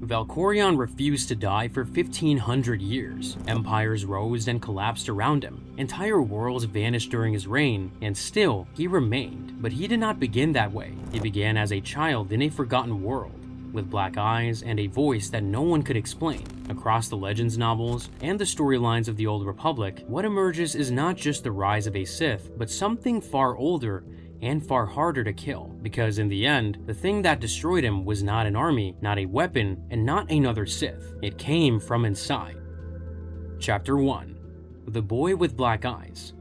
Valkorion refused to die for 1500 years. Empires rose and collapsed around him. Entire worlds vanished during his reign, and still, he remained. But he did not begin that way. He began as a child in a forgotten world, with black eyes and a voice that no one could explain. Across the Legends novels and the storylines of the Old Republic, what emerges is not just the rise of a Sith, but something far older and far harder to kill, because in the end, the thing that destroyed him was not an army, not a weapon, and not another Sith. It came from inside. Chapter 1. The Boy with Black Eyes.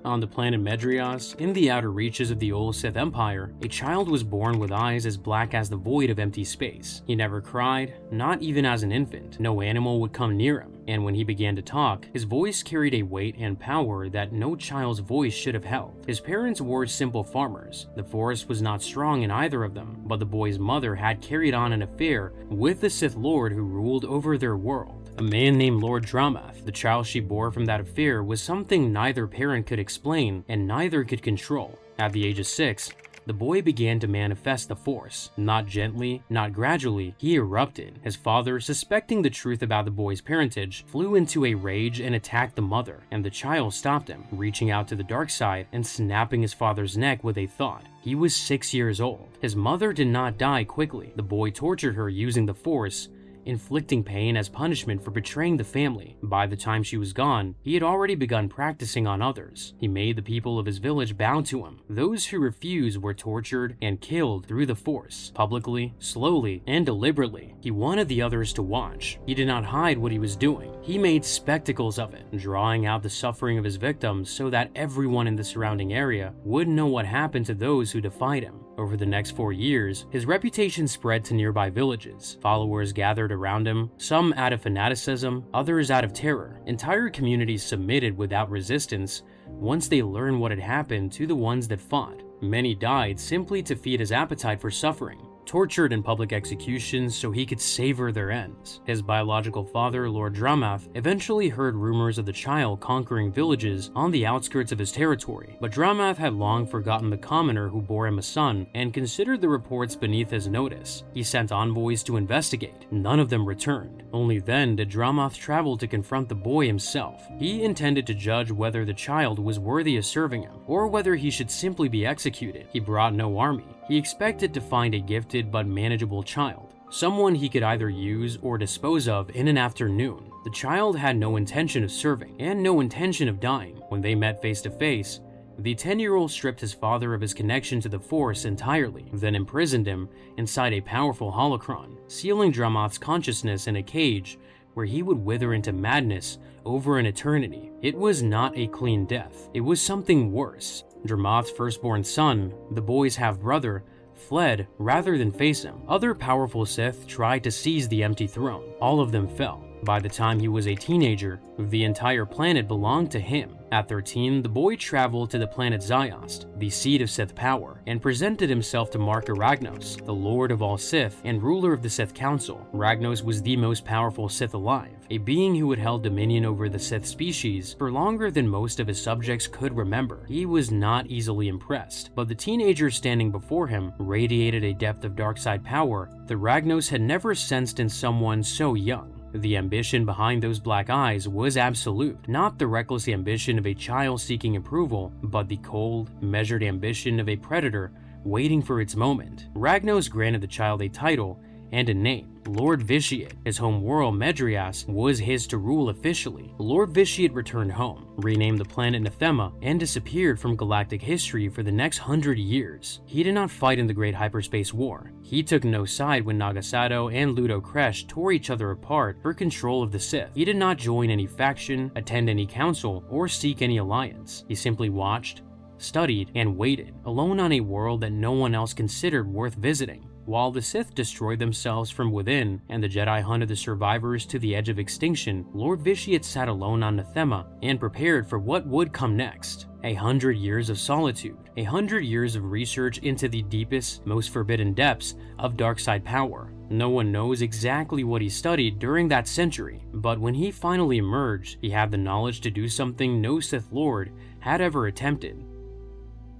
On the planet Medrias, in the outer reaches of the old Sith Empire, a child was born with eyes as black as the void of empty space. He never cried, not even as an infant. No animal would come near him, and when he began to talk, his voice carried a weight and power that no child's voice should have held. His parents were simple farmers. The force was not strong in either of them, but the boy's mother had carried on an affair with the Sith Lord who ruled over their world, a man named Lord Dramath. The child she bore from that affair was something neither parent could explain and neither could control. At the age of 6, the boy began to manifest the Force. Not gently, not gradually, he erupted. His father, suspecting the truth about the boy's parentage, flew into a rage and attacked the mother, and the child stopped him, reaching out to the dark side and snapping his father's neck with a thought. He was 6 years old. His mother did not die quickly. The boy tortured her using the Force, inflicting pain as punishment for betraying the family. By the time she was gone, he had already begun practicing on others. He made the people of his village bow to him. Those who refused were tortured and killed through the Force, publicly, slowly, and deliberately. He wanted the others to watch. He did not hide what he was doing. He made spectacles of it, drawing out the suffering of his victims so that everyone in the surrounding area would know what happened to those who defied him. Over the next 4 years, his reputation spread to nearby villages. Followers gathered around him, some out of fanaticism, others out of terror. Entire communities submitted without resistance once they learned what had happened to the ones that fought. Many died simply to feed his appetite for suffering, tortured in public executions so he could savor their ends. His biological father, Lord Dramath, eventually heard rumors of the child conquering villages on the outskirts of his territory, but Dramath had long forgotten the commoner who bore him a son and considered the reports beneath his notice. He sent envoys to investigate. None of them returned. Only then did Dramath travel to confront the boy himself. He intended to judge whether the child was worthy of serving him, or whether he should simply be executed. He brought no army. He expected to find a gifted but manageable child, someone he could either use or dispose of in an afternoon. The child had no intention of serving, and no intention of dying. When they met face to face, the 10-year-old stripped his father of his connection to the Force entirely, then imprisoned him inside a powerful holocron, sealing Dramath's consciousness in a cage where he would wither into madness over an eternity. It was not a clean death. It was something worse. Dramath's firstborn son, the boy's half-brother, fled rather than face him. Other powerful Sith tried to seize the empty throne. All of them fell. By the time he was a teenager, the entire planet belonged to him. At 13, the boy traveled to the planet Ziost, the seat of Sith power, and presented himself to Mark Ragnos, the Lord of all Sith and ruler of the Sith Council. Ragnos was the most powerful Sith alive, a being who had held dominion over the Sith species for longer than most of his subjects could remember. He was not easily impressed, but the teenager standing before him radiated a depth of dark side power that Ragnos had never sensed in someone so young. The ambition behind those black eyes was absolute, not the reckless ambition of a child seeking approval, but the cold, measured ambition of a predator waiting for its moment. Ragnos granted the child a title and a name. Lord Vitiate, his home world Medrias, was his to rule officially. Lord Vitiate returned home, renamed the planet Nethema, and disappeared from galactic history for the next 100 years. He did not fight in the Great Hyperspace War. He took no side when Nagasato and Ludo Kresh tore each other apart for control of the Sith. He did not join any faction, attend any council, or seek any alliance. He simply watched, studied, and waited, alone on a world that no one else considered worth visiting. While the Sith destroyed themselves from within and the Jedi hunted the survivors to the edge of extinction, Lord Vitiate sat alone on Nethema and prepared for what would come next. 100 years of solitude, 100 years of research into the deepest, most forbidden depths of dark side power. No one knows exactly what he studied during that century, but when he finally emerged, he had the knowledge to do something no Sith Lord had ever attempted.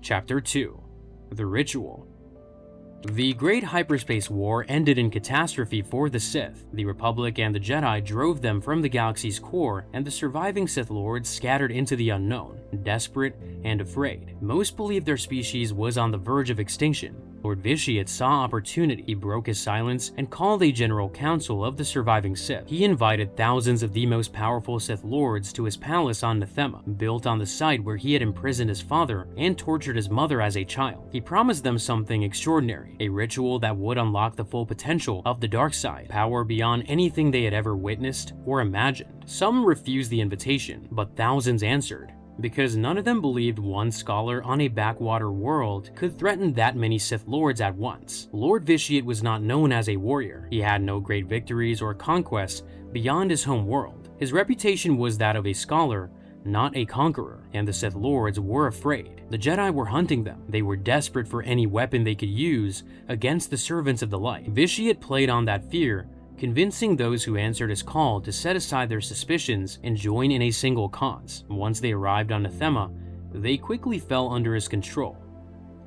Chapter 2. The Ritual. The Great Hyperspace War ended in catastrophe for the Sith. The Republic and the Jedi drove them from the galaxy's core, and the surviving Sith Lords scattered into the unknown, desperate and afraid. Most believed their species was on the verge of extinction. Lord Vitiate saw opportunity. He broke his silence and called a general council of the surviving Sith. He invited thousands of the most powerful Sith Lords to his palace on Nethema, built on the site where he had imprisoned his father and tortured his mother as a child. He promised them something extraordinary, a ritual that would unlock the full potential of the dark side, power beyond anything they had ever witnessed or imagined. Some refused the invitation, but thousands answered, because none of them believed one scholar on a backwater world could threaten that many Sith Lords at once. Lord Vitiate was not known as a warrior. He had no great victories or conquests beyond his home world. His reputation was that of a scholar, not a conqueror, and the Sith Lords were afraid. The Jedi were hunting them. They were desperate for any weapon they could use against the servants of the light. Vitiate played on that fear, convincing those who answered his call to set aside their suspicions and join in a single cause. Once they arrived on Nethema, they quickly fell under his control.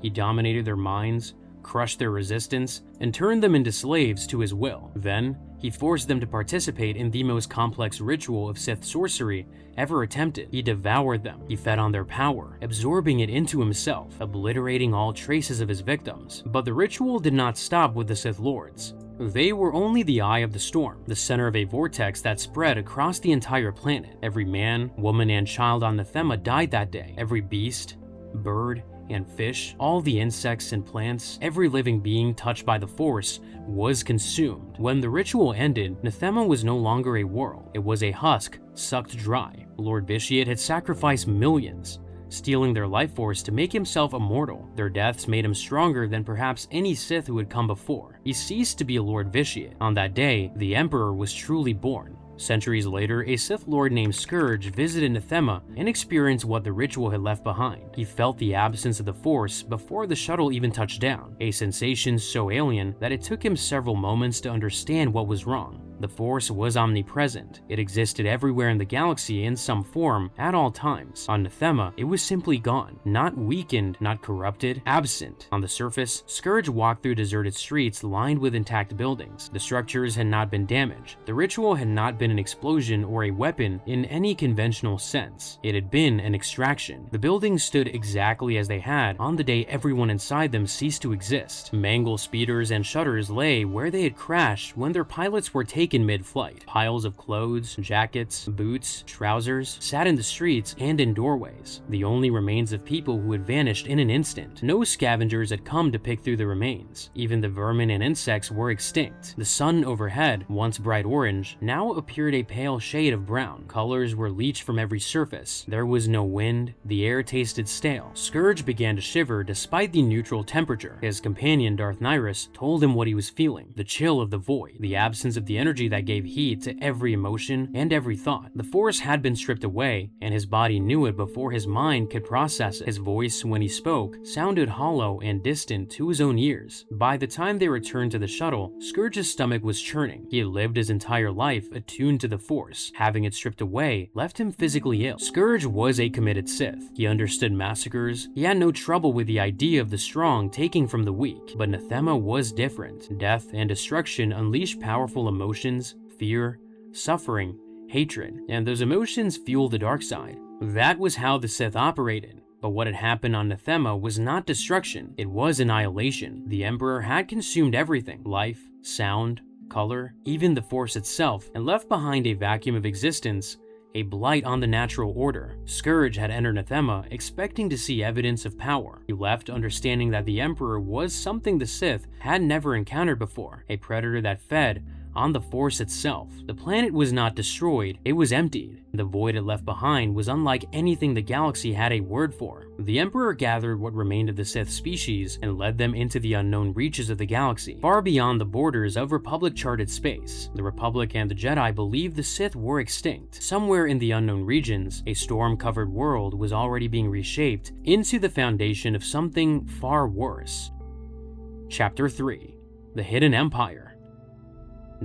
He dominated their minds, crushed their resistance, and turned them into slaves to his will. Then, he forced them to participate in the most complex ritual of Sith sorcery ever attempted. He devoured them. He fed on their power, absorbing it into himself, obliterating all traces of his victims. But the ritual did not stop with the Sith Lords. They were only the eye of the storm, the center of a vortex that spread across the entire planet. Every man, woman, and child on Nethema died that day. Every beast, bird, and fish, all the insects and plants, every living being touched by the Force was consumed. When the ritual ended, Nethema was no longer a world. It was a husk sucked dry. Lord Vitiate had sacrificed millions, stealing their life force to make himself immortal. Their deaths made him stronger than perhaps any Sith who had come before. He ceased to be a Lord Vitiate. On that day, the Emperor was truly born. Centuries later, a Sith Lord named Scourge visited Nethema and experienced what the ritual had left behind. He felt the absence of the Force before the shuttle even touched down, a sensation so alien that it took him several moments to understand what was wrong. The Force was omnipresent. It existed everywhere in the galaxy in some form at all times. On Nethema, it was simply gone. Not weakened, not corrupted, absent. On the surface, Scourge walked through deserted streets lined with intact buildings. The structures had not been damaged. The ritual had not been an explosion or a weapon in any conventional sense. It had been an extraction. The buildings stood exactly as they had on the day everyone inside them ceased to exist. Mangled speeders and shutters lay where they had crashed when their pilots were taken mid-flight. Piles of clothes, jackets, boots, trousers sat in the streets and in doorways, the only remains of people who had vanished in an instant. No scavengers had come to pick through the remains. Even the vermin and insects were extinct. The sun overhead, once bright orange, now appeared a pale shade of brown. Colors were leached from every surface. There was no wind. The air tasted stale. Scourge began to shiver despite the neutral temperature. His companion, Darth Nihilus, told him what he was feeling. The chill of the void. The absence of the energy that gave heat to every emotion and every thought. The Force had been stripped away, and his body knew it before his mind could process it. His voice, when he spoke, sounded hollow and distant to his own ears. By the time they returned to the shuttle, Scourge's stomach was churning. He had lived his entire life attuned to the Force. Having it stripped away left him physically ill. Scourge was a committed Sith. He understood massacres. He had no trouble with the idea of the strong taking from the weak. But Nethema was different. Death and destruction unleashed powerful emotions, fear, suffering, hatred, and those emotions fuel the dark side. That was how the Sith operated. But what had happened on Nethema was not destruction, it was annihilation. The Emperor had consumed everything: life, sound, color, even the Force itself, and left behind a vacuum of existence, a blight on the natural order. Scourge had entered Nethema expecting to see evidence of power. He left understanding that the Emperor was something the Sith had never encountered before, a predator that fed on the Force itself. The planet was not destroyed, it was emptied. The void it left behind was unlike anything the galaxy had a word for. The Emperor gathered what remained of the Sith species and led them into the unknown reaches of the galaxy, far beyond the borders of Republic-charted space. The Republic and the Jedi believed the Sith were extinct. Somewhere in the unknown regions, a storm-covered world was already being reshaped into the foundation of something far worse. Chapter 3: The Hidden Empire.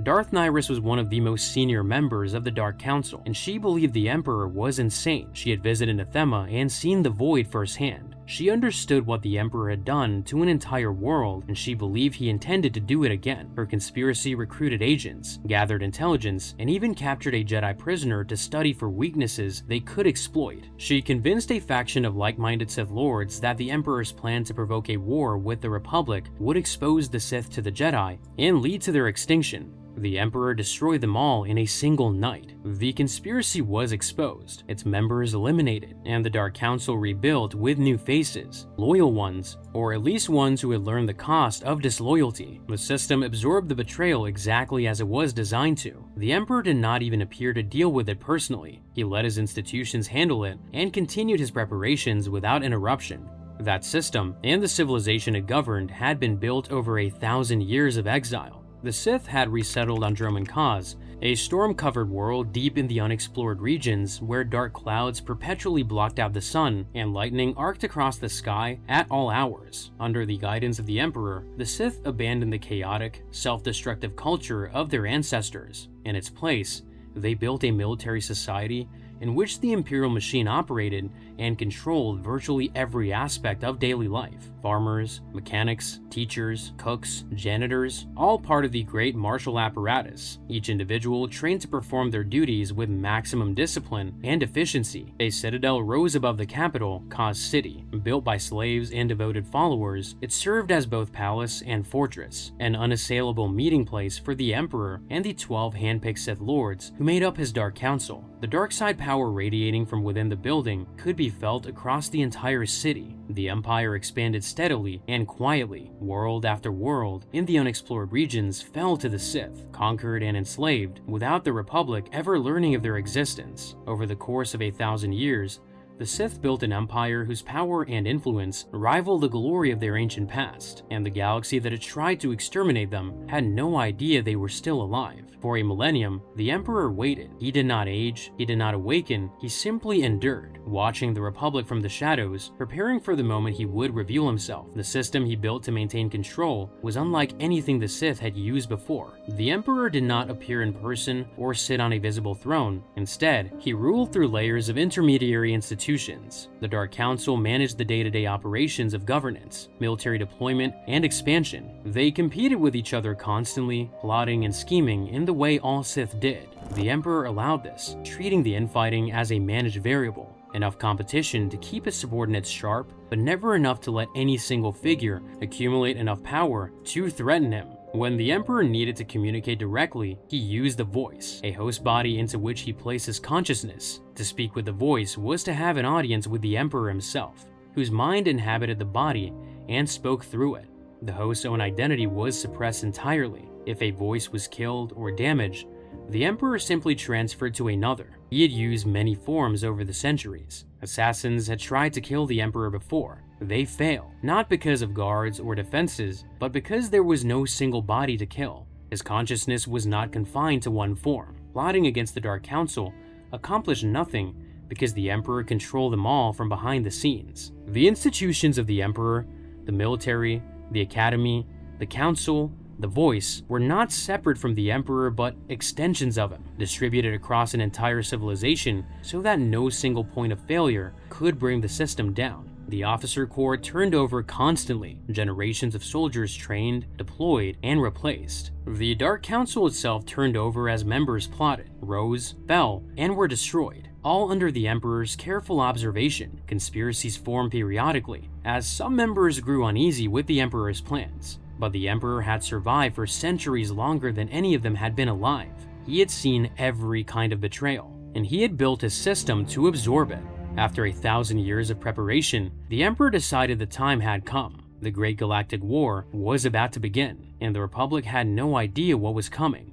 Darth Nihilus was one of the most senior members of the Dark Council, and she believed the Emperor was insane. She had visited Nethema and seen the void firsthand. She understood what the Emperor had done to an entire world, and she believed he intended to do it again. Her conspiracy recruited agents, gathered intelligence, and even captured a Jedi prisoner to study for weaknesses they could exploit. She convinced a faction of like-minded Sith Lords that the Emperor's plan to provoke a war with the Republic would expose the Sith to the Jedi and lead to their extinction. The Emperor destroyed them all in a single night. The conspiracy was exposed, its members eliminated, and the Dark Council rebuilt with new faces, loyal ones, or at least ones who had learned the cost of disloyalty. The system absorbed the betrayal exactly as it was designed to. The Emperor did not even appear to deal with it personally. He let his institutions handle it and continued his preparations without interruption. That system, and the civilization it governed, had been built over 1,000 years of exile. The Sith had resettled on Droman Kaz, a storm-covered world deep in the unexplored regions where dark clouds perpetually blocked out the sun and lightning arced across the sky at all hours. Under the guidance of the Emperor, the Sith abandoned the chaotic, self-destructive culture of their ancestors. In its place, they built a military society in which the Imperial machine operated and controlled virtually every aspect of daily life. Farmers, mechanics, teachers, cooks, janitors, all part of the great martial apparatus, each individual trained to perform their duties with maximum discipline and efficiency. A citadel rose above the capital, Kaz City. Built by slaves and devoted followers, it served as both palace and fortress, an unassailable meeting place for the Emperor and the 12 handpicked Sith Lords who made up his Dark Council. The dark side power radiating from within the building could be felt across the entire city. The Empire expanded steadily and quietly. World after world in the unexplored regions fell to the Sith, conquered and enslaved, without the Republic ever learning of their existence. Over the course of 1,000 years, the Sith built an empire whose power and influence rivaled the glory of their ancient past, and the galaxy that had tried to exterminate them had no idea they were still alive. For a millennium, the Emperor waited. He did not age, he did not awaken, he simply endured, watching the Republic from the shadows, preparing for the moment he would reveal himself. The system he built to maintain control was unlike anything the Sith had used before. The Emperor did not appear in person or sit on a visible throne. Instead, he ruled through layers of intermediary institutions. The Dark Council managed the day-to-day operations of governance, military deployment, and expansion. They competed with each other constantly, plotting and scheming in the way all Sith did. The Emperor allowed this, treating the infighting as a managed variable. Enough competition to keep his subordinates sharp, but never enough to let any single figure accumulate enough power to threaten him. When the Emperor needed to communicate directly, he used the voice, a host body into which he placed his consciousness. To speak with the voice was to have an audience with the Emperor himself, whose mind inhabited the body and spoke through it. The host's own identity was suppressed entirely. If a voice was killed or damaged, the Emperor simply transferred to another. He had used many forms over the centuries. Assassins had tried to kill the Emperor before. They failed, not because of guards or defenses, but because there was no single body to kill. His consciousness was not confined to one form. Plotting against the Dark Council accomplished nothing because the Emperor controlled them all from behind the scenes. The institutions of the Emperor, the military, the Academy, the Council, the Voice, were not separate from the Emperor but extensions of him, distributed across an entire civilization so that no single point of failure could bring the system down. The officer corps turned over constantly, generations of soldiers trained, deployed, and replaced. The Dark Council itself turned over as members plotted, rose, fell, and were destroyed, all under the Emperor's careful observation. Conspiracies formed periodically, as some members grew uneasy with the Emperor's plans. But the Emperor had survived for centuries longer than any of them had been alive. He had seen every kind of betrayal, and he had built a system to absorb it. After 1,000 years of preparation, the Emperor decided the time had come. The Great Galactic War was about to begin, and the Republic had no idea what was coming.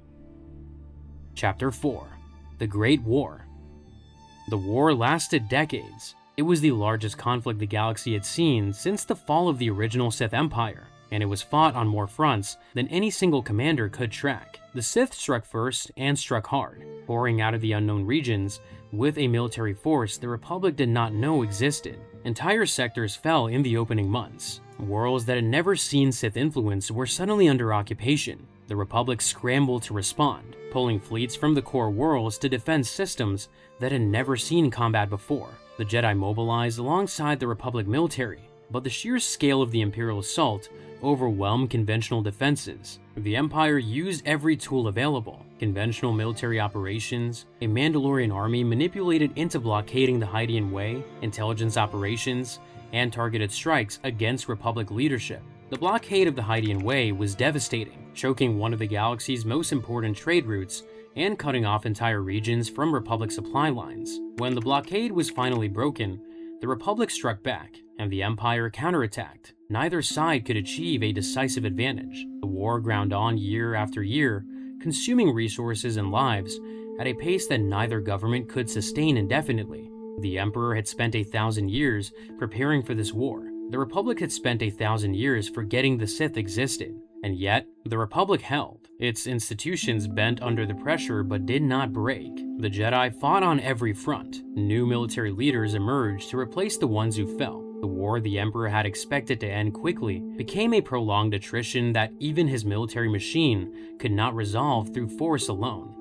Chapter 4: The Great War. The war lasted decades. It was the largest conflict the galaxy had seen since the fall of the original Sith Empire, and it was fought on more fronts than any single commander could track. The Sith struck first and struck hard, pouring out of the unknown regions with a military force the Republic did not know existed. Entire sectors fell in the opening months. Worlds that had never seen Sith influence were suddenly under occupation. The Republic scrambled to respond, pulling fleets from the core worlds to defend systems that had never seen combat before. The Jedi mobilized alongside the Republic military, but the sheer scale of the Imperial assault overwhelmed conventional defenses. The Empire used every tool available: conventional military operations, a Mandalorian army manipulated into blockading the Hydean Way, intelligence operations, and targeted strikes against Republic leadership. The blockade of the Hydean Way was devastating, choking one of the galaxy's most important trade routes and cutting off entire regions from Republic supply lines. When the blockade was finally broken, the Republic struck back, and the Empire counterattacked. Neither side could achieve a decisive advantage. The war ground on year after year, consuming resources and lives at a pace that neither government could sustain indefinitely. The Emperor had spent 1,000 years preparing for this war. The Republic had spent 1,000 years forgetting the Sith existed. And yet, the Republic held. Its institutions bent under the pressure but did not break. The Jedi fought on every front. New military leaders emerged to replace the ones who fell. The war the Emperor had expected to end quickly became a prolonged attrition that even his military machine could not resolve through force alone.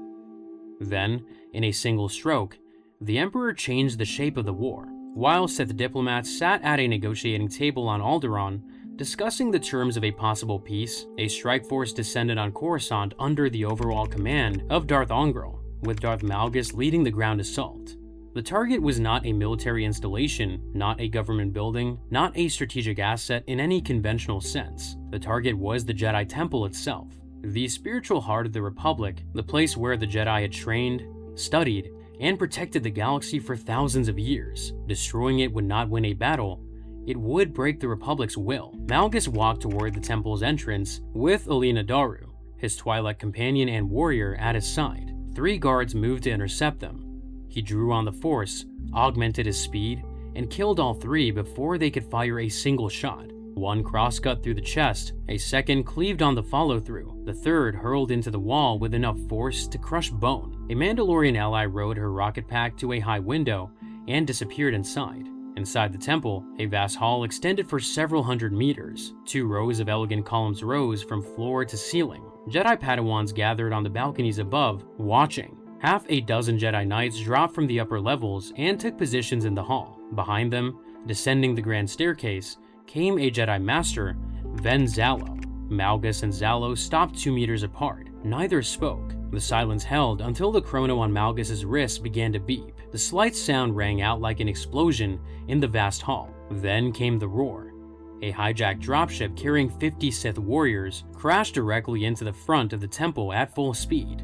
Then, in a single stroke, the Emperor changed the shape of the war. While Sith diplomats sat at a negotiating table on Alderaan, discussing the terms of a possible peace, a strike force descended on Coruscant under the overall command of Darth Ongral, with Darth Malgus leading the ground assault. The target was not a military installation, not a government building, not a strategic asset in any conventional sense. The target was the Jedi Temple itself, the spiritual heart of the Republic, the place where the Jedi had trained, studied, and protected the galaxy for thousands of years. Destroying it would not win a battle, it would break the Republic's will. Malgus walked toward the temple's entrance with Alina Daru, his Twi'lek companion and warrior, at his side. 3 guards moved to intercept them. He drew on the Force, augmented his speed, and killed all 3 before they could fire a single shot. One crosscut through the chest, a second cleaved on the follow-through, the third hurled into the wall with enough force to crush bone. A Mandalorian ally rode her rocket pack to a high window and disappeared inside. Inside the temple, a vast hall extended for several hundred meters. 2 rows of elegant columns rose from floor to ceiling. Jedi Padawans gathered on the balconies above, watching. Half a dozen Jedi Knights dropped from the upper levels and took positions in the hall. Behind them, descending the grand staircase, came a Jedi Master, Ven Zalo. Malgus and Zalo stopped 2 meters apart. Neither spoke. The silence held until the chrono on Malgus's wrist began to beep. The slight sound rang out like an explosion in the vast hall. Then came the roar. A hijacked dropship carrying 50 Sith warriors crashed directly into the front of the temple at full speed.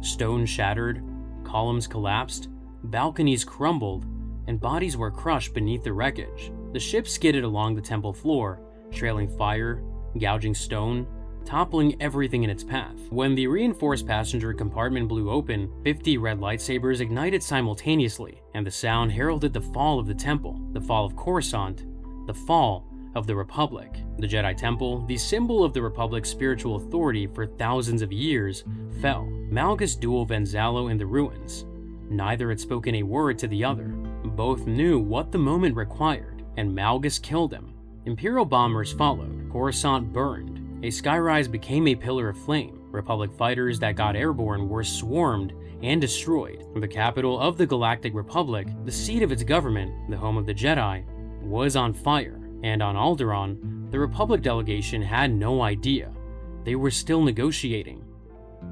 Stone shattered, columns collapsed, balconies crumbled, and bodies were crushed beneath the wreckage. The ship skidded along the temple floor, trailing fire, gouging stone, toppling everything in its path. When the reinforced passenger compartment blew open, 50 red lightsabers ignited simultaneously, and the sound heralded the fall of the temple, the fall of Coruscant, the fall of the Republic. The Jedi Temple, the symbol of the Republic's spiritual authority for thousands of years, fell. Malgus dueled Ven Zalo in the ruins. Neither had spoken a word to the other. Both knew what the moment required, and Malgus killed him. Imperial bombers followed. Coruscant burned. A skyrise became a pillar of flame. Republic fighters that got airborne were swarmed and destroyed. The capital of the Galactic Republic, the seat of its government, the home of the Jedi, was on fire. And on Alderaan, the Republic delegation had no idea. They were still negotiating.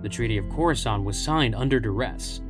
The Treaty of Coruscant was signed under duress.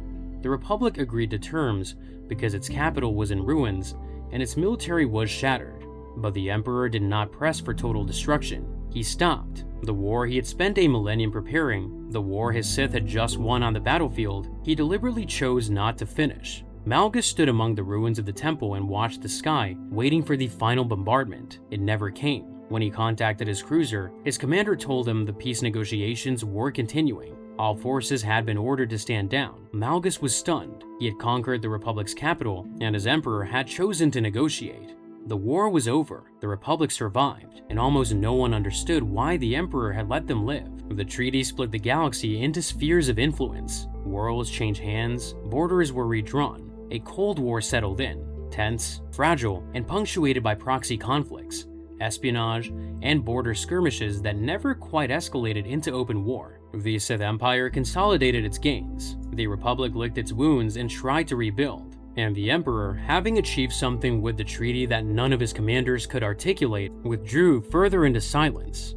The Republic agreed to terms because its capital was in ruins and its military was shattered. But the Emperor did not press for total destruction. He stopped. The war he had spent a millennium preparing, the war his Sith had just won on the battlefield, he deliberately chose not to finish. Malgus stood among the ruins of the temple and watched the sky, waiting for the final bombardment. It never came. When he contacted his cruiser, his commander told him the peace negotiations were continuing. All forces had been ordered to stand down. Malgus was stunned. He had conquered the Republic's capital, and his emperor had chosen to negotiate. The war was over, the Republic survived, and almost no one understood why the Emperor had let them live. The treaty split the galaxy into spheres of influence. Worlds changed hands, borders were redrawn. A Cold War settled in, tense, fragile, and punctuated by proxy conflicts, espionage, and border skirmishes that never quite escalated into open war. The Sith Empire consolidated its gains. The Republic licked its wounds and tried to rebuild. and the Emperor, having achieved something with the treaty that none of his commanders could articulate, withdrew further into silence.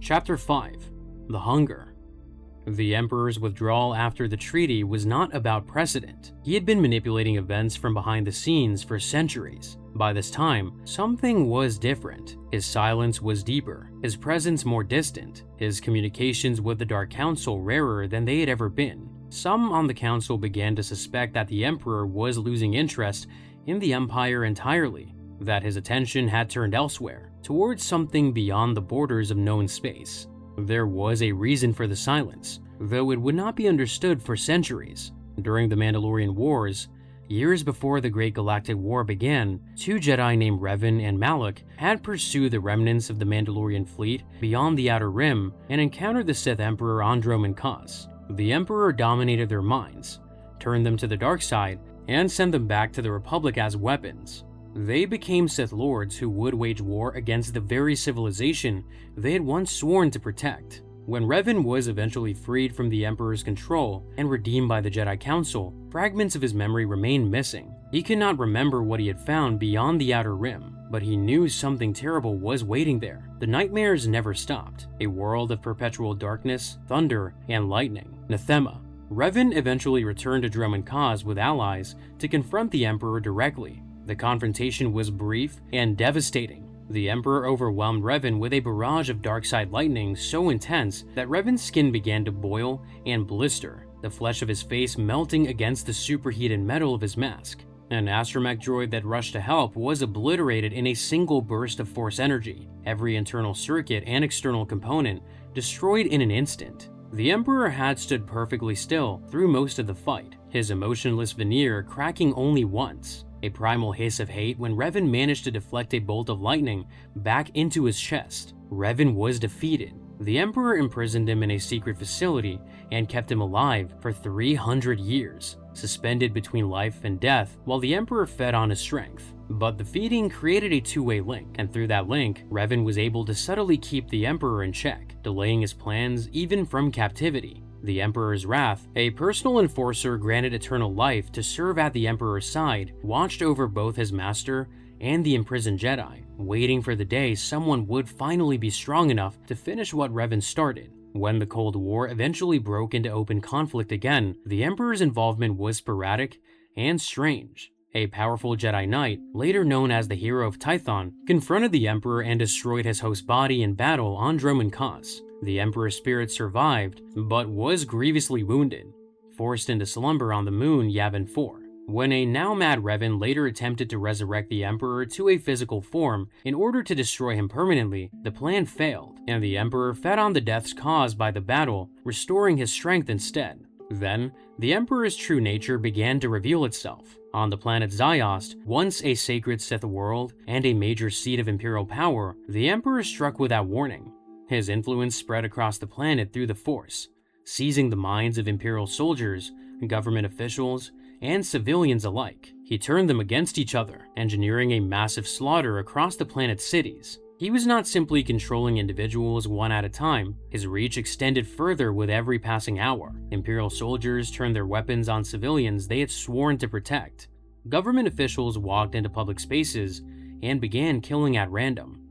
Chapter 5. The Hunger. The Emperor's withdrawal after the treaty was not about precedent. He had been manipulating events from behind the scenes for centuries. By this time, something was different. His silence was deeper, his presence more distant, his communications with the Dark Council rarer than they had ever been. Some on the Council began to suspect that the Emperor was losing interest in the Empire entirely, that his attention had turned elsewhere, towards something beyond the borders of known space. There was a reason for the silence, though it would not be understood for centuries. During the Mandalorian Wars, years before the Great Galactic War began, two Jedi named Revan and Malak had pursued the remnants of the Mandalorian fleet beyond the Outer Rim and encountered the Sith Emperor Andromen Kos. The Emperor dominated their minds, turned them to the dark side, and sent them back to the Republic as weapons. They became Sith Lords who would wage war against the very civilization they had once sworn to protect. When Revan was eventually freed from the Emperor's control and redeemed by the Jedi Council, fragments of his memory remained missing. He could not remember what he had found beyond the Outer Rim, but he knew something terrible was waiting there. The nightmares never stopped, a world of perpetual darkness, thunder, and lightning. Nethema. Revan eventually returned to Dromund Kaas with allies to confront the Emperor directly. The confrontation was brief and devastating. The Emperor overwhelmed Revan with a barrage of dark-side lightning so intense that Revan's skin began to boil and blister, the flesh of his face melting against the superheated metal of his mask. An astromech droid that rushed to help was obliterated in a single burst of force energy, every internal circuit and external component destroyed in an instant. The Emperor had stood perfectly still through most of the fight, his emotionless veneer cracking only once. A primal hiss of hate when Revan managed to deflect a bolt of lightning back into his chest. Revan was defeated. The Emperor imprisoned him in a secret facility and kept him alive for 300 years, suspended between life and death while the Emperor fed on his strength. But the feeding created a two-way link, and through that link, Revan was able to subtly keep the Emperor in check, delaying his plans even from captivity. The Emperor's wrath, a personal enforcer granted eternal life to serve at the Emperor's side, watched over both his master and the imprisoned Jedi, waiting for the day someone would finally be strong enough to finish what Revan started. When the Cold War eventually broke into open conflict again, the Emperor's involvement was sporadic and strange. A powerful Jedi Knight, later known as the Hero of Tython, confronted the Emperor and destroyed his host's body in battle on Dromund Kaas. The Emperor's spirit survived, but was grievously wounded, forced into slumber on the moon Yavin 4. When a now-mad Revan later attempted to resurrect the Emperor to a physical form in order to destroy him permanently, the plan failed, and the Emperor fed on the deaths caused by the battle, restoring his strength instead. Then, the Emperor's true nature began to reveal itself. On the planet Ziost, once a sacred Sith world and a major seat of Imperial power, the Emperor struck without warning. His influence spread across the planet through the Force, seizing the minds of Imperial soldiers, government officials, and civilians alike. He turned them against each other, engineering a massive slaughter across the planet's cities. He was not simply controlling individuals one at a time. His reach extended further with every passing hour. Imperial soldiers turned their weapons on civilians they had sworn to protect. Government officials walked into public spaces and began killing at random.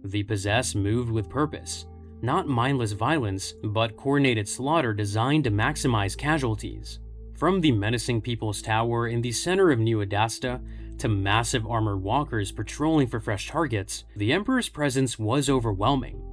The possessed moved with purpose, not mindless violence, but coordinated slaughter designed to maximize casualties. From the menacing People's Tower in the center of New Adasta to massive armored walkers patrolling for fresh targets, the Emperor's presence was overwhelming,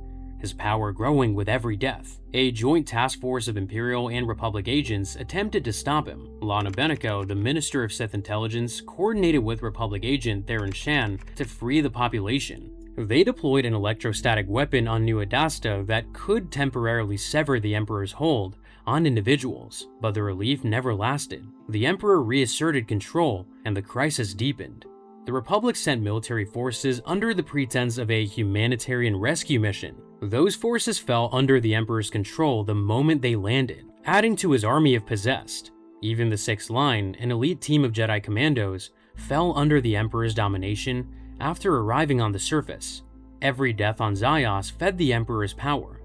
his power growing with every death. A joint task force of Imperial and Republic agents attempted to stop him. Lana Beniko, the Minister of Sith Intelligence, coordinated with Republic agent Theron Shan to free the population. They deployed an electrostatic weapon on New Adasta that could temporarily sever the Emperor's hold on individuals, but the relief never lasted. The Emperor reasserted control, and the crisis deepened. The Republic sent military forces under the pretense of a humanitarian rescue mission. Those forces fell under the Emperor's control the moment they landed, adding to his army of possessed. Even the Sixth Line, an elite team of Jedi commandos, fell under the Emperor's domination after arriving on the surface. Every death on Ziost fed the Emperor's power.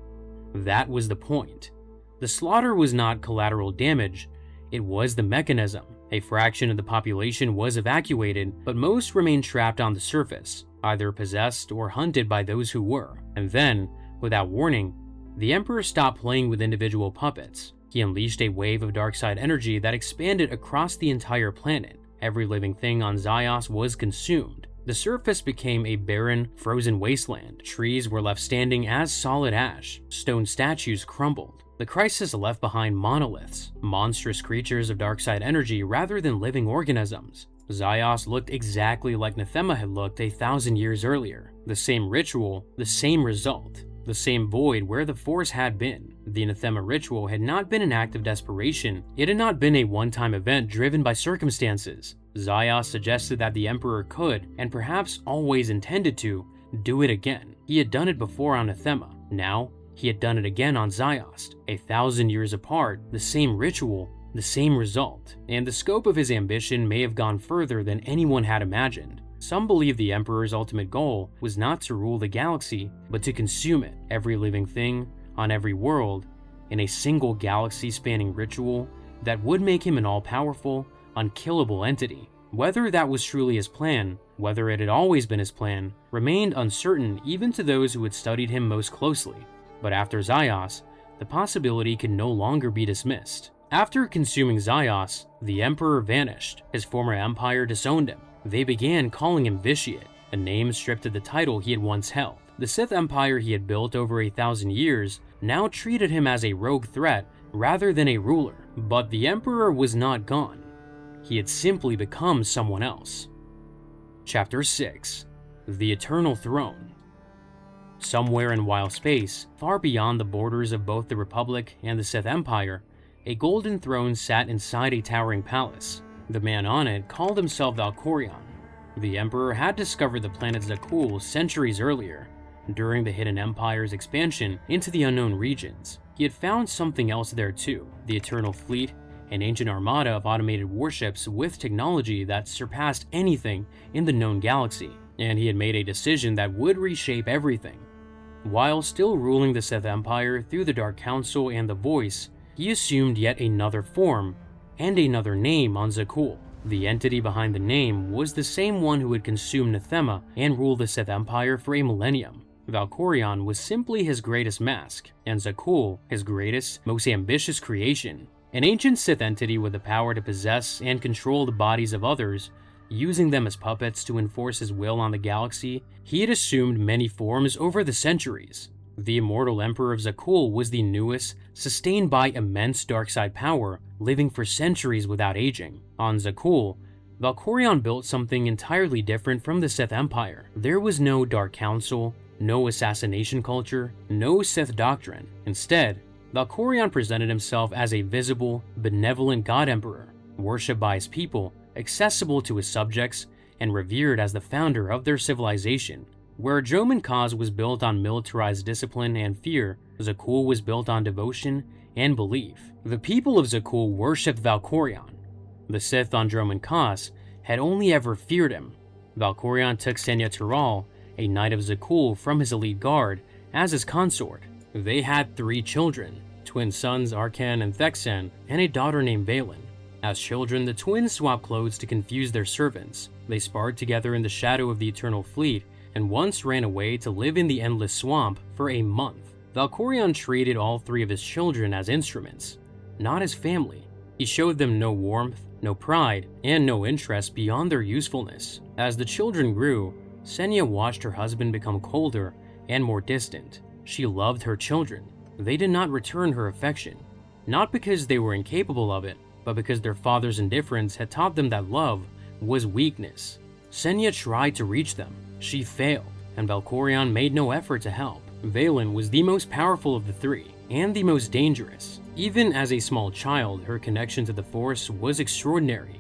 That was the point. The slaughter was not collateral damage, It was the mechanism. A fraction of the population was evacuated, but most remained trapped on the surface, either possessed or hunted by those who were. And then, without warning, the Emperor stopped playing with individual puppets. He unleashed a wave of dark-side energy that expanded across the entire planet. Every living thing on Zyos was consumed. The surface became a barren, frozen wasteland. Trees were left standing as solid ash. Stone statues crumbled. The crisis left behind monoliths, monstrous creatures of dark-side energy rather than living organisms. Zyos looked exactly like Nethema had looked 1,000 years earlier. The same ritual, the same result. The same void where the Force had been. The Nethema ritual had not been an act of desperation. It had not been a one-time event driven by circumstances. Zyos suggested that the Emperor could, and perhaps always intended to, do it again. He had done it before on Nethema. Now, he had done it again on Zyos. 1,000 years apart, the same ritual, the same result. And the scope of his ambition may have gone further than anyone had imagined. Some believe the Emperor's ultimate goal was not to rule the galaxy, but to consume it, every living thing, on every world, in a single galaxy-spanning ritual that would make him an all-powerful, unkillable entity. Whether that was truly his plan, whether it had always been his plan, remained uncertain even to those who had studied him most closely. But after Zyos, the possibility could no longer be dismissed. After consuming Zyos, the Emperor vanished. His former empire disowned him. They began calling him Vitiate, a name stripped of the title he had once held. The Sith Empire he had built over 1,000 years now treated him as a rogue threat rather than a ruler. But the Emperor was not gone. He had simply become someone else. Chapter 6: The Eternal Throne. Somewhere in wild space, far beyond the borders of both the Republic and the Sith Empire, a golden throne sat inside a towering palace. The man on it called himself Valkorion. The Emperor had discovered the planet Zakuul centuries earlier, during the Hidden Empire's expansion into the unknown regions. He had found something else there too, the Eternal Fleet, an ancient armada of automated warships with technology that surpassed anything in the known galaxy, and he had made a decision that would reshape everything. While still ruling the Sith Empire through the Dark Council and the Voice, he assumed yet another form and another name on Zakuul. The entity behind the name was the same one who had consumed Nethema and ruled the Sith Empire for a millennium. Valkorion was simply his greatest mask, and Zakuul his greatest, most ambitious creation. An ancient Sith entity with the power to possess and control the bodies of others, using them as puppets to enforce his will on the galaxy, he had assumed many forms over the centuries. The immortal Emperor of Zakuul was the newest, sustained by immense dark-side power, living for centuries without aging. On Zakuul, Valkorion built something entirely different from the Sith Empire. There was no Dark Council, no assassination culture, no Sith doctrine. Instead, Valkorion presented himself as a visible, benevolent God Emperor, worshipped by his people, accessible to his subjects, and revered as the founder of their civilization. Where Joman Kaz was built on militarized discipline and fear, Zakuul was built on devotion and belief. The people of Zakuul worshipped Valkorion. The Sith on Joman Kaz had only ever feared him. Valkorion took Senya Tural, a knight of Zakuul, from his elite guard as his consort. They had 3 children, twin sons Arkan and Thexan, and a daughter named Valen. As children, the twins swapped clothes to confuse their servants. They sparred together in the shadow of the Eternal Fleet, and once ran away to live in the Endless Swamp for a month. Valkorion treated all 3 of his children as instruments, not as family. He showed them no warmth, no pride, and no interest beyond their usefulness. As the children grew, Senya watched her husband become colder and more distant. She loved her children. They did not return her affection, not because they were incapable of it, but because their father's indifference had taught them that love was weakness. Senya tried to reach them. She failed, and Valkorion made no effort to help. Valen was the most powerful of the 3, and the most dangerous. Even as a small child, her connection to the Force was extraordinary.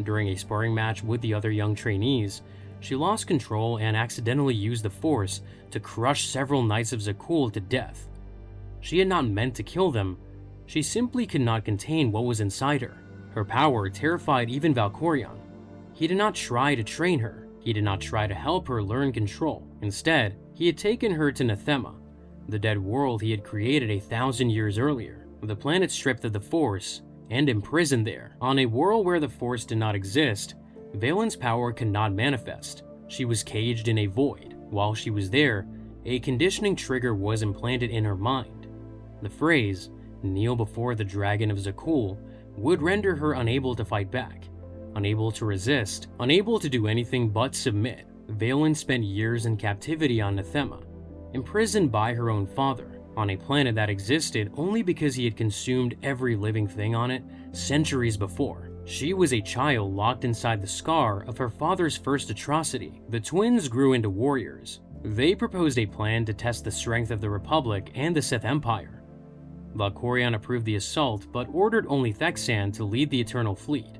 During a sparring match with the other young trainees, she lost control and accidentally used the Force to crush several Knights of Zakuul to death. She had not meant to kill them, she simply could not contain what was inside her. Her power terrified even Valkorion. He did not try to train her. He did not try to help her learn control. Instead, he had taken her to Nethema, the dead world he had created 1,000 years earlier. The planet stripped of the Force, and imprisoned there. On a world where the Force did not exist, Valen's power could not manifest. She was caged in a void. While she was there, a conditioning trigger was implanted in her mind. The phrase, "kneel before the dragon of Zakul," would render her unable to fight back, unable to resist, unable to do anything but submit. Valen spent years in captivity on Nethema, imprisoned by her own father, on a planet that existed only because he had consumed every living thing on it centuries before. She was a child locked inside the scar of her father's first atrocity. The twins grew into warriors. They proposed a plan to test the strength of the Republic and the Sith Empire. Valkorion approved the assault, but ordered only Thexan to lead the Eternal Fleet.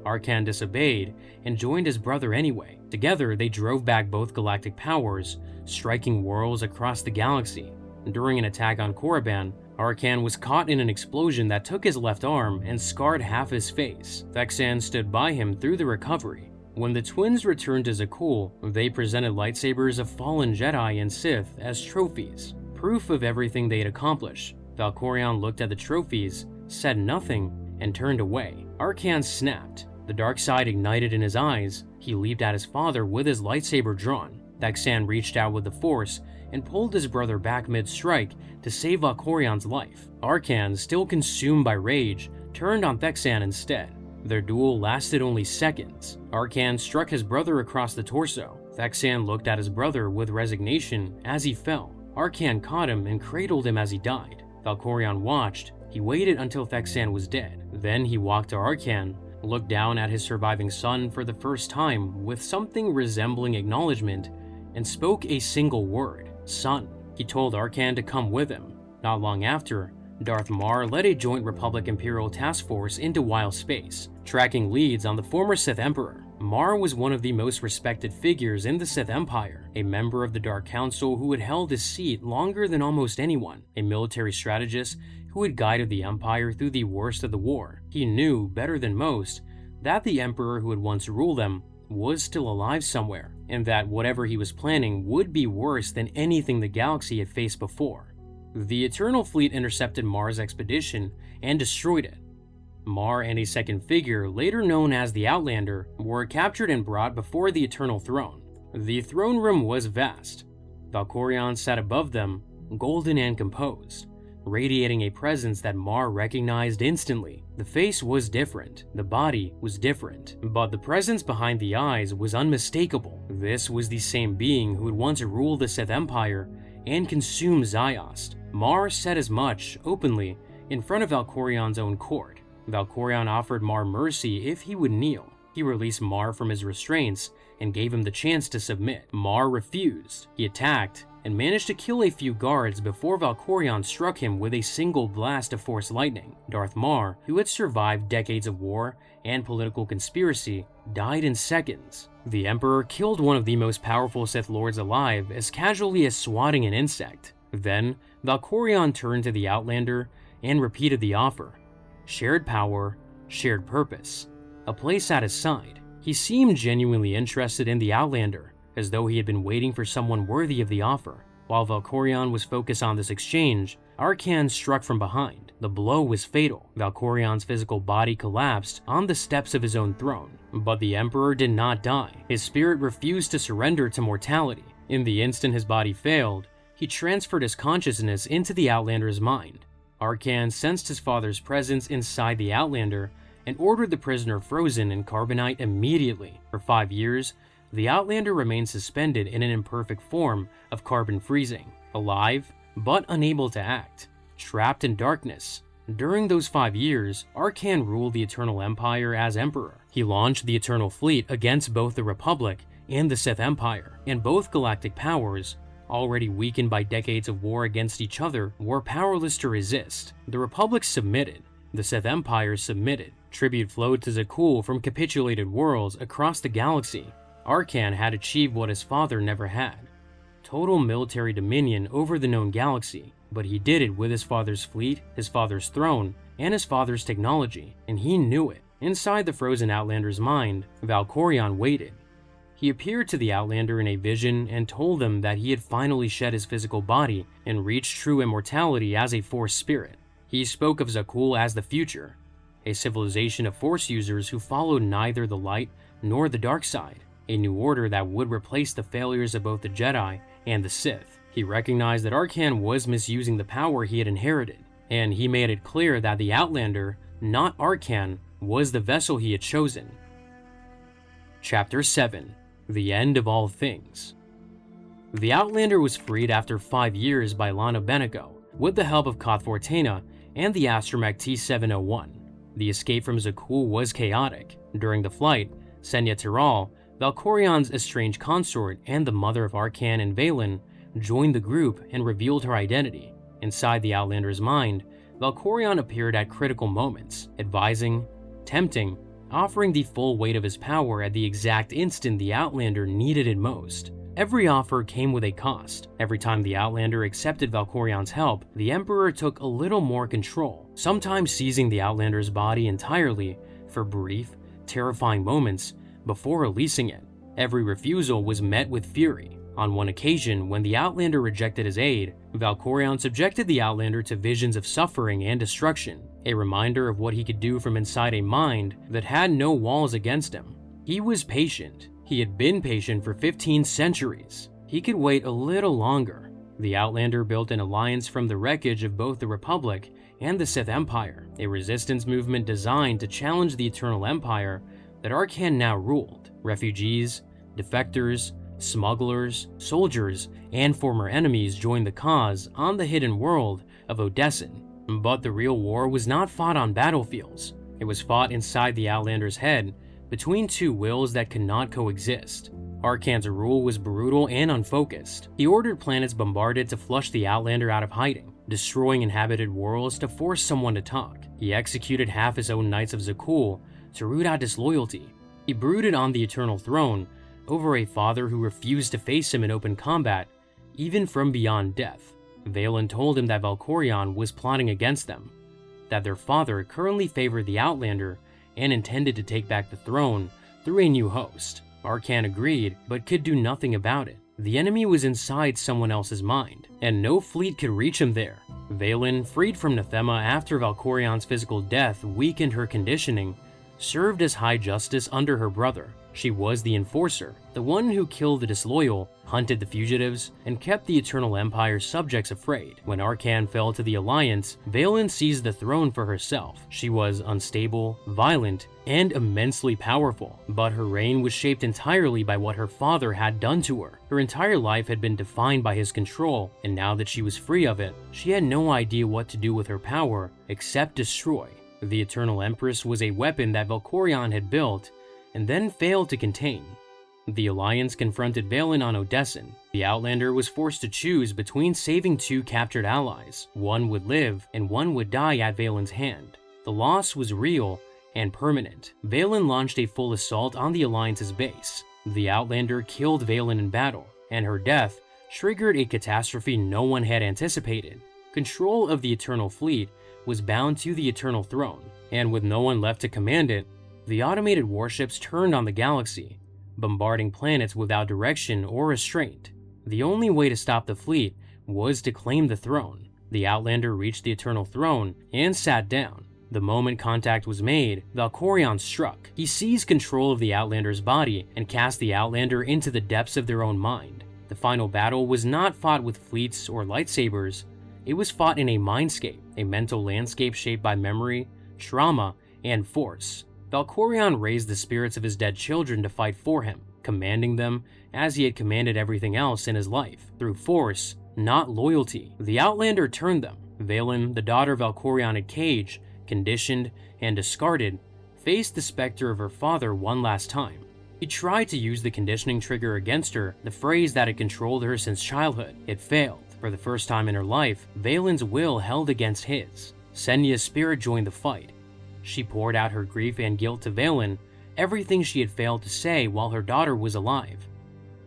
Arcan disobeyed and joined his brother anyway. Together, they drove back both galactic powers, striking worlds across the galaxy. During an attack on Korriban, Arcan was caught in an explosion that took his left arm and scarred half his face. Thexan stood by him through the recovery. When the twins returned to Zakul, they presented lightsabers of fallen Jedi and Sith as trophies, proof of everything they had accomplished. Valkorion looked at the trophies, said nothing, and turned away. Arcan snapped. The dark side ignited in his eyes. He leaped at his father with his lightsaber drawn. Thexan reached out with the Force and pulled his brother back mid-strike to save Valkorion's life. Arcan, still consumed by rage, turned on Thexan instead. Their duel lasted only seconds. Arcan struck his brother across the torso. Thexan looked at his brother with resignation as he fell. Arcan caught him and cradled him as he died. Valkorion watched. He waited until Thexan was dead. Then he walked to Arcan, looked down at his surviving son for the first time with something resembling acknowledgement, and spoke a single word, "Son." He told Arcan to come with him. Not long after, Darth Mar led a joint Republic Imperial task force into wild space, tracking leads on the former Sith Emperor. Mar was one of the most respected figures in the Sith Empire, a member of the Dark Council who had held his seat longer than almost anyone, a military strategist who had guided the Empire through the worst of the war. He knew, better than most, that the Emperor who had once ruled them was still alive somewhere, and that whatever he was planning would be worse than anything the galaxy had faced before. The Eternal Fleet intercepted Mar's expedition and destroyed it. Mar and a second figure, later known as the Outlander, were captured and brought before the Eternal Throne. The throne room was vast. Valkorion sat above them, golden and composed, radiating a presence that Mar recognized instantly. The face was different, the body was different, but the presence behind the eyes was unmistakable. This was the same being who had once ruled the Sith Empire and consumed Ziost. Mar said as much, openly, in front of Valkorion's own court. Valkorion offered Mar mercy if he would kneel. He released Mar from his restraints and gave him the chance to submit. Mar refused. He attacked and managed to kill a few guards before Valkorion struck him with a single blast of Force lightning. Darth Mar, who had survived decades of war and political conspiracy, died in seconds. The Emperor killed one of the most powerful Sith Lords alive as casually as swatting an insect. Then, Valkorion turned to the Outlander and repeated the offer. Shared power, shared purpose. A place at his side. He seemed genuinely interested in the Outlander, as though he had been waiting for someone worthy of the offer. While Valkorion was focused on this exchange, Arcan struck from behind. The blow was fatal. Valkorion's physical body collapsed on the steps of his own throne. But the Emperor did not die. His spirit refused to surrender to mortality. In the instant his body failed, he transferred his consciousness into the Outlander's mind. Arcan sensed his father's presence inside the Outlander and ordered the prisoner frozen in carbonite immediately. For 5 years, the Outlander remained suspended in an imperfect form of carbon freezing, alive but unable to act, trapped in darkness. During those 5 years, Arcan ruled the Eternal Empire as Emperor. He launched the Eternal Fleet against both the Republic and the Sith Empire, and both galactic powers, already weakened by decades of war against each other, were powerless to resist. The Republic submitted. The Sith Empire submitted. Tribute flowed to Zakul from capitulated worlds across the galaxy. Arcan had achieved what his father never had. Total military dominion over the known galaxy, but he did it with his father's fleet, his father's throne, and his father's technology, and he knew it. Inside the frozen Outlander's mind, Valkorion waited. He appeared to the Outlander in a vision and told them that he had finally shed his physical body and reached true immortality as a Force spirit. He spoke of Zakul as the future, a civilization of Force users who followed neither the light nor the dark side, a new order that would replace the failures of both the Jedi and the Sith. He recognized that Arcann was misusing the power he had inherited, and he made it clear that the Outlander, not Arcann, was the vessel he had chosen. Chapter 7: The End of All Things. The Outlander was freed after 5 years by Lana Beneco, with the help of Koth Fortena and the astromech T-701. The escape from Zakuul was chaotic. During the flight, Senya Tiral, Valkorion's estranged consort and the mother of Arcann and Vaylin, joined the group and revealed her identity. Inside the Outlander's mind, Valkorion appeared at critical moments, advising, tempting, offering the full weight of his power at the exact instant the Outlander needed it most. Every offer came with a cost. Every time the Outlander accepted Valkorion's help, the Emperor took a little more control, sometimes seizing the Outlander's body entirely for brief, terrifying moments before releasing it. Every refusal was met with fury. On one occasion, when the Outlander rejected his aid, Valkorion subjected the Outlander to visions of suffering and destruction, a reminder of what he could do from inside a mind that had no walls against him. He was patient. He had been patient for 15 centuries. He could wait a little longer. The Outlander built an alliance from the wreckage of both the Republic and the Sith Empire, a resistance movement designed to challenge the Eternal Empire that Arcann now ruled. Refugees, defectors, smugglers, soldiers, and former enemies joined the cause on the hidden world of Odessen. But the real war was not fought on battlefields. It was fought inside the Outlander's head, between two wills that could not coexist. Arcann's rule was brutal and unfocused. He ordered planets bombarded to flush the Outlander out of hiding, destroying inhabited worlds to force someone to talk. He executed half his own Knights of Zakuul to root out disloyalty. He brooded on the Eternal Throne over a father who refused to face him in open combat, even from beyond death. Vaylin told him that Valkorion was plotting against them, that their father currently favored the Outlander and intended to take back the throne through a new host. Arcann agreed, but could do nothing about it. The enemy was inside someone else's mind, and no fleet could reach him there. Vaylin, freed from Nethema after Valkorion's physical death weakened her conditioning, served as High Justice under her brother. She was the enforcer, the one who killed the disloyal, hunted the fugitives, and kept the Eternal Empire's subjects afraid. When Arcann fell to the Alliance, Vaylin seized the throne for herself. She was unstable, violent, and immensely powerful, but her reign was shaped entirely by what her father had done to her. Her entire life had been defined by his control, and now that she was free of it, she had no idea what to do with her power except destroy. The Eternal Empress was a weapon that Valkorion had built and then failed to contain. The Alliance confronted Vaylin on Odessen. The Outlander was forced to choose between saving two captured allies. One would live, and one would die at Vaylin's hand. The loss was real and permanent. Vaylin launched a full assault on the Alliance's base. The Outlander killed Vaylin in battle, and her death triggered a catastrophe no one had anticipated. Control of the Eternal Fleet was bound to the Eternal Throne, and with no one left to command it, the automated warships turned on the galaxy, bombarding planets without direction or restraint. The only way to stop the fleet was to claim the throne. The Outlander reached the Eternal Throne and sat down. The moment contact was made, Valkorion struck. He seized control of the Outlander's body and cast the Outlander into the depths of their own mind. The final battle was not fought with fleets or lightsabers. It was fought in a mindscape, a mental landscape shaped by memory, trauma, and force. Valkorion raised the spirits of his dead children to fight for him, commanding them as he had commanded everything else in his life, through force, not loyalty. The Outlander turned them. Vaylin, the daughter Valkorion had caged, conditioned, and discarded, faced the specter of her father one last time. He tried to use the conditioning trigger against her, the phrase that had controlled her since childhood. It failed. For the first time in her life, Vaylin's will held against his. Senya's spirit joined the fight. She poured out her grief and guilt to Vaylin, everything she had failed to say while her daughter was alive.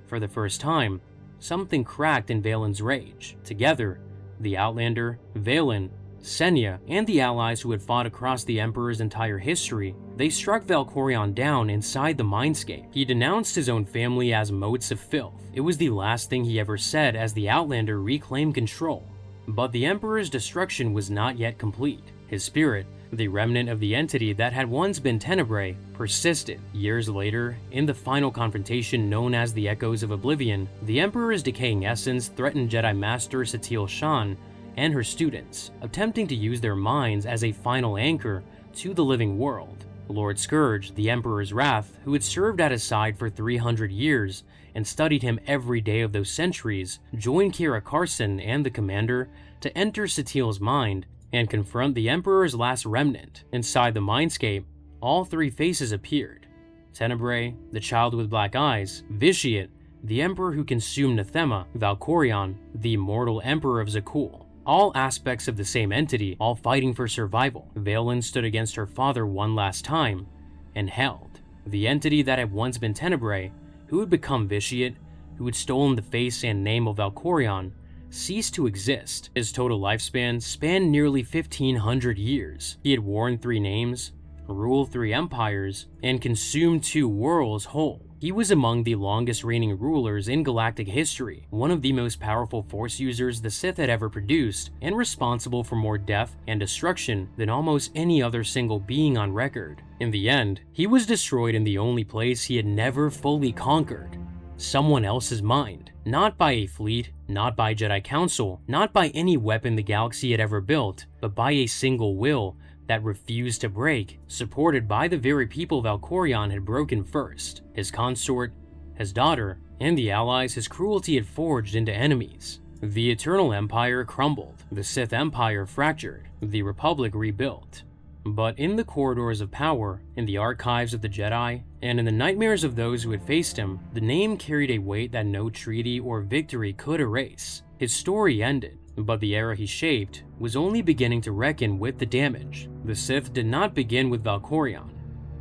For the first time, something cracked in Vaylin's rage. Together, the Outlander, Vaylin, Senya, and the allies who had fought across the Emperor's entire history, they struck Valkorion down inside the mindscape. He denounced his own family as motes of filth. It was the last thing he ever said as the Outlander reclaimed control. But the Emperor's destruction was not yet complete. His spirit, The remnant of the entity that had once been Tenebrae persisted. Years later, in the final confrontation known as the Echoes of Oblivion, the Emperor's decaying essence threatened Jedi Master Satele and her students, attempting to use their minds as a final anchor to the living world. Lord Scourge, the Emperor's Wrath, who had served at his side for 300 years and studied him every day of those centuries, joined Karpyshyn and the Commander to enter Satele's mind and confront the Emperor's last remnant. Inside the mindscape, all three faces appeared: Tenebrae, the child with black eyes; Vitiate, the Emperor who consumed Nathema; Valkorion, the immortal Emperor of Zakul. All aspects of the same entity, all fighting for survival. Valen stood against her father one last time and held. The entity that had once been Tenebrae, who had become Vitiate, who had stolen the face and name of Valkorion, ceased to exist. His total lifespan spanned nearly 1,500 years. He had worn 3 names, ruled 3 empires, and consumed 2 worlds whole. He was among the longest reigning rulers in galactic history, one of the most powerful Force users the Sith had ever produced, and responsible for more death and destruction than almost any other single being on record. In the end, he was destroyed in the only place he had never fully conquered: someone else's mind. Not by a fleet, not by Jedi Council, not by any weapon the galaxy had ever built, but by a single will that refused to break, supported by the very people Valkorion had broken first: his consort, his daughter, and the allies his cruelty had forged into enemies. The Eternal Empire crumbled, the Sith Empire fractured, the Republic rebuilt. But in the corridors of power, in the archives of the Jedi, and in the nightmares of those who had faced him, the name carried a weight that no treaty or victory could erase. His story ended, but the era he shaped was only beginning to reckon with the damage. The Sith did not begin with Valkorion,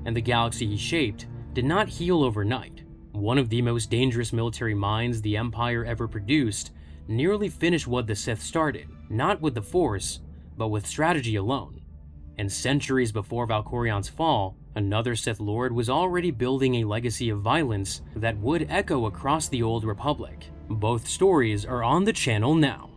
and the galaxy he shaped did not heal overnight. One of the most dangerous military minds the Empire ever produced nearly finished what the Sith started, not with the Force, but with strategy alone. And centuries before Valkorion's fall, another Sith Lord was already building a legacy of violence that would echo across the Old Republic. Both stories are on the channel now.